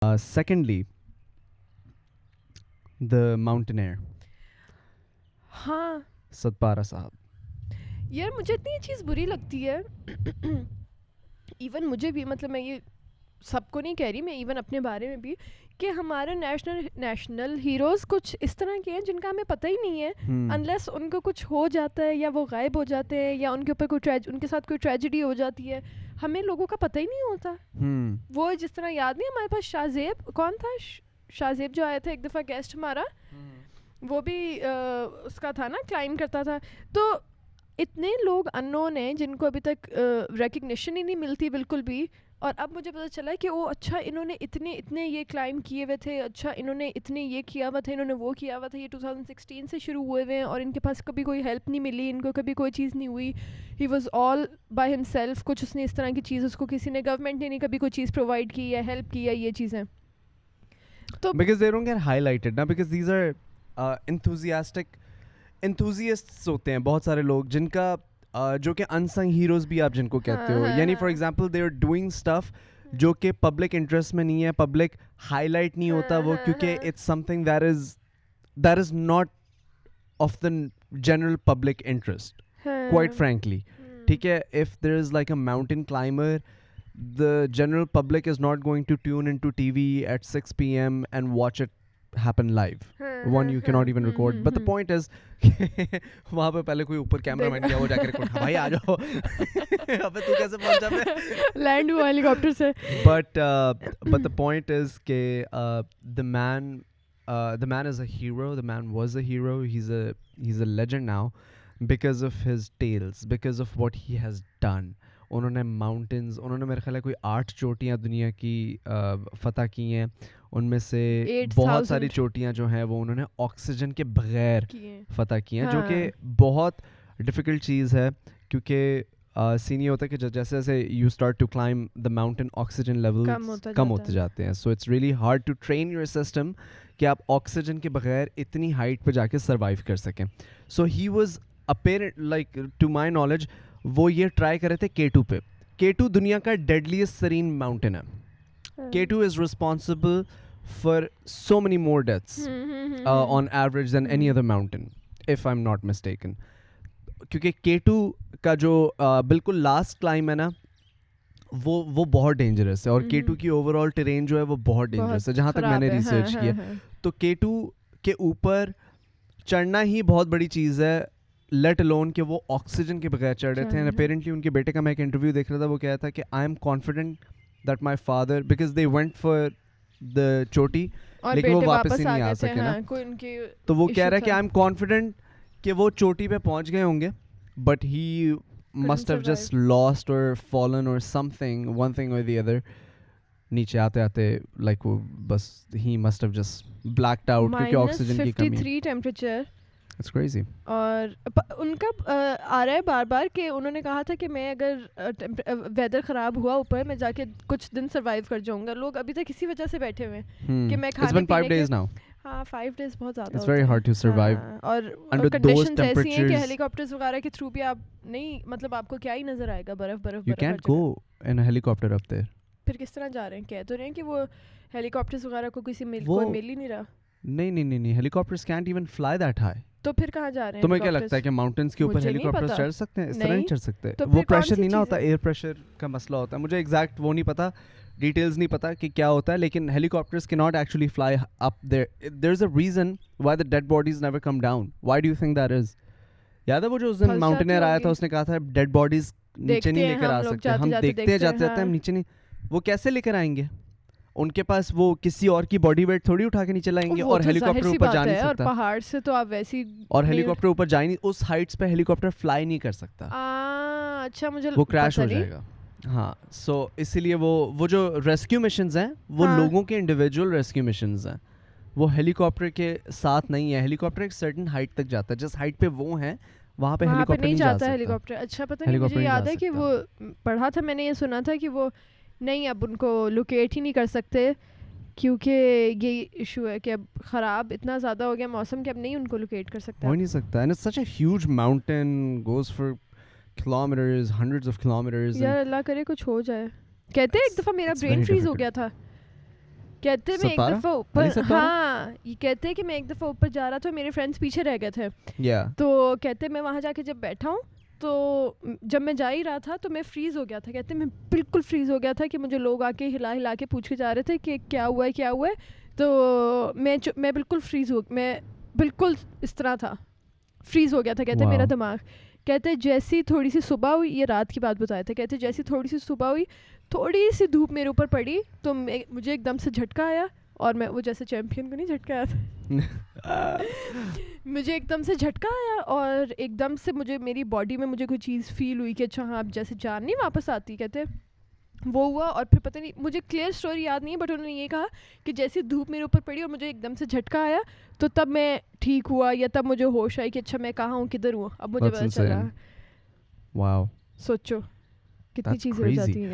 Secondly, the mountaineer, ہاں Satpara Sahab. یار مجھے اتنی یہ چیز بری لگتی ہے ایون مجھے بھی, مطلب میں یہ سب کو نہیں کہہ رہی, میں ایون اپنے بارے میں بھی, کہ ہمارے نیشنل ہیروز کچھ اس طرح کے ہیں جن کا ہمیں پتہ ہی نہیں ہے, انلیس ان کو کچھ ہو جاتا ہے یا وہ غائب ہو جاتے ہیں یا ان کے اوپر کوئی ان کے ساتھ کوئی ٹریجڈی ہو جاتی ہے, ہمیں لوگوں کا پتہ ہی نہیں ہوتا. وہ جس طرح یاد نہیں ہمارے پاس شاہ زیب, کون تھا شاہ زیب جو آیا تھا ایک دفعہ گیسٹ ہمارا, وہ بھی اس کا تھا نا, کلائم کرتا تھا. تو اتنے لوگ اننون ہیں جن کو ابھی تک ریکگنیشن ہی نہیں ملتی بالکل بھی, اور اب مجھے پتہ چلا کہ وہ اچھا انہوں نے اتنے یہ کلائم کیے ہوئے تھے, اچھا انہوں نے اتنے یہ کیا ہوا تھا, انہوں نے وہ کیا ہوا تھا, یہ 2016 سے شروع ہوئے ہوئے ہیں اور ان کے پاس کبھی کوئی ہیلپ نہیں ملی, ان کو کبھی کوئی چیز نہیں ہوئی, ہی واز آل بائی ہم سیلف. کچھ اس نے اس طرح کی چیز, اس کو کسی نے گورنمنٹ نے نہیں کبھی کوئی چیز پرووائڈ کی یا ہیلپ کی یا یہ چیزیں. تو because they don't get highlighted نا, because these are enthusiasts ہوتے ہیں بہت سارے لوگ جن کا جو کہ انسنگ ہیروز بھی آپ جن کو کہتے ہو, یعنی for example they are doing stuff جو کہ پبلک انٹرسٹ میں نہیں ہے, پبلک ہائی لائٹ نہیں ہوتا وہ, کیونکہ it's something that is not of the general public interest, quite frankly. ٹھیک ہے, if there is like a mountain climber, the general public is not going to tune into TV at 6 p.m. and watch it happen live. One, you cannot even record. But the point is, وہاں پہ پہلے کوئی اوپر camera مین گیا, وہ جا کے record, بھائی آ جاؤ, ابے تو کیسے پہنچا پہ لینڈ ہوا ہیلی کاپٹر سے. But the point is کہ the man is a hero. The man was a hero. He's a legend now because of his tales, because of what he has done. انہوں نے ماؤنٹینز, انہوں نے میرے خیال ہے کوئی 8 چوٹیاں دنیا کی فتح کی ہیں, ان میں سے بہت ساری چوٹیاں جو ہیں وہ انہوں نے آکسیجن کے بغیر فتح کی ہیں, جو کہ بہت ڈیفیکلٹ چیز ہے, کیونکہ سین یہ ہوتا ہے کہ جیسے جیسے you start to climb the mountain, oxygen level کم ہوتے جاتے ہیں. So it's really hard to train your system کہ آپ آکسیجن کے بغیر اتنی ہائٹ پہ جا کے سروائیو کر سکیں. So he was apparent, like to my knowledge, وہ یہ ٹرائی کر رہے تھے K2 پہ. K2 دنیا کا ڈیڈلیسٹ ترین ماؤنٹین ہے. K2 is responsible for so many more deaths on average than any other mountain, if I'm not mistaken. کیونکہ K2 کا جو بالکل لاسٹ کلائم ہے نا, وہ بہت ڈینجرس ہے, اور K2 کی اوور آل ٹرین جو ہے وہ بہت ڈینجرس ہے جہاں تک میں نے ریسرچ کیا. تو K2 کے اوپر چڑھنا ہی بہت بڑی چیز ہے, لیٹ الون کہ وہ آکسیجن کے بغیر چڑھ رہے تھے. اینڈ اپیرنٹلی ان کے بیٹے کا میں ایک انٹرویو دیکھ رہا تھا, وہ کہا تھا کہ I am confident that my father, because they went for the چوٹی لیکن وہ واپس ہی نہیں آ سکے نا, تو وہ کہہ رہا ہے کہ آئی ایم کانفیڈنٹ کہ وہ چوٹی پہ پہنچ گئے ہوں گے, but he must have just lost or fallen or something, one thing or the other. نیچے آتے آتے لائک وہ بس he must have just blacked out کیونکہ آکسیجن کی کمی. -53 ٹیمپریچر, It's crazy. اور ان کا آ رہا ہے بار بار کہ انہوں نے کہا تھا کہ میں اگر ویدر خراب ہوا اوپر, میں جا کے کچھ دن سروائیو کر جاؤں گا. لوگ ابھی تک اسی وجہ سے بیٹھے ہوئے ہیں کہ میں It's been 5 days now. ہاں 5 days بہت زیادہ. It's very hard to survive اور کنڈیشنز ایسی ہیں کہ ہیلی کاپٹرز وغیرہ کے تھرو بھی آپ نہیں, مطلب آپ کو کیا ہی نظر آئے گا, برف برف. You can't go in a helicopter up there. پھر کس طرح جا رہے ہیں, کہہ تو رہے ہیں کہ وہ ہیلی کاپٹرز وغیرہ کو کوئی مل ہی نہیں رہا. نہیں, helicopters can't even fly that high. تو پھر کہاں جا رہے ہیں؟ تمہیں کیا لگتا ہے کہ ماؤنٹینس کے اوپر ہیلی کاپٹر چڑھ سکتے ہیں؟ اس طرح نہیں چڑھ سکتے, وہ پریشر نہیں نہ ہوتا, ایئر پریشر کا مسئلہ ہوتا ہے. مجھے ایگزیکٹ وہ نہیں پتا, ڈیٹیلز نہیں پتا کہ کیا ہوتا ہے, لیکن ہیلی کاپٹرز کی not actually fly up there. There is a reason why the dead bodies never come down. Why do you think that is? یاد ہے وہ جو اس دن ماؤنٹینئر آیا تھا, اس نے کہا تھا ڈیڈ باڈیز نیچے نہیں لے کر آ سکتے, ہم دیکھتے جاتے ہیں, ہم نیچے نہیں. وہ کیسے لے کر آئیں گے؟ ان کے پاس وہ کسی اور کی باڈی ویٹ تھوڑی اٹھا کے نیچے لائیں گے, اور ہیلی کاپٹر اوپر جا نہیں سکتا, اور پہاڑ سے تو آپ ویسی, اور ہیلی کاپٹر اوپر جا نہیں, اس ہائٹس پہ ہیلی کاپٹر فلائی نہیں کر سکتا. اچھا, مجھے وہ کریش ہو جائے گا. ہاں, سو اسی لیے وہ جو ریسکیو مشنز ہیں وہ لوگوں کے انڈیویجول ریسکیو مشنز ہیں, وہ ہیلی کاپٹر کے ساتھ نہیں ہے. ہیلی کاپٹر ایک سرٹن ہائٹ تک جاتا ہے, جس ہائٹ پہ وہ ہیں وہاں پہ ہیلی کاپٹر نہیں جاتا. ہیلی کاپٹر اچھا پتہ نہیں, مجھے یاد ہے کہ وہ پڑھا تھا میں نے, یہ سنا تھا کہ وہ نہیں, اب ان کو لوکیٹ ہی نہیں کر سکتے کیونکہ یہ ایشو ہے کہ اب خراب اتنا زیادہ ہو گیا موسم کہ اب نہیں ان کو لوکیٹ کر سکتا. ہو نہیں سکتا. And it's such a huge mountain, goes for kilometers, hundreds of kilometers. یار اللہ کرے کچھ ہو جائے. کہتے ہیں ایک دفعہ میرا برین فریز ہو گیا تھا, کہتے میں ایک ستارہ؟ دفعہ علی اوپر ستارہ؟ ہاں یہ کہتے ہیں کہ میں ایک دفعہ اوپر جا رہا تھا, میرے فرینڈس پیچھے رہ گئے تھے, یا تو کہتے میں وہاں جا کے جب بیٹھا ہوں تو جب میں جا ہی رہا تھا تو میں فریز ہو گیا تھا. کہتے میں بالکل فریز ہو گیا تھا کہ مجھے لوگ آ کے ہلا ہلا کے پوچھ کے جا رہے تھے کہ کیا ہوا ہے کیا ہوا ہے. تو میں بالکل فریز ہو, میں بالکل اس طرح تھا, فریز ہو گیا تھا. کہتے میرا دماغ, کہتے جیسی تھوڑی سی صبح ہوئی, یہ رات کی بات بتایا تھا, کہتے جیسی تھوڑی سی صبح ہوئی, تھوڑی سی دھوپ میرے اوپر پڑی تو مجھے ایک دم سے جھٹکا آیا, اور میں وہ جیسے چیمپئن کو نہیں جھٹکا آیا تھا مجھے ایک دم سے جھٹکا آیا, اور ایک دم سے مجھے میری باڈی میں مجھے کوئی چیز فیل ہوئی کہ اچھا ہاں اب جیسے جان نہیں واپس آتی. کہتے وہ ہوا, اور پھر پتہ نہیں مجھے کلیئر اسٹوری یاد نہیں ہے, بٹ انہوں نے یہ کہا کہ جیسے دھوپ میرے اوپر پڑی اور مجھے ایک دم سے جھٹکا آیا تو تب میں ٹھیک ہوا, یا تب مجھے ہوش آئی کہ اچھا میں کہاں ہوں, کدھر ہوں, اب مجھے پتہ چلا. واو, سوچو کتنی چیزیں ہو جاتی ہیں.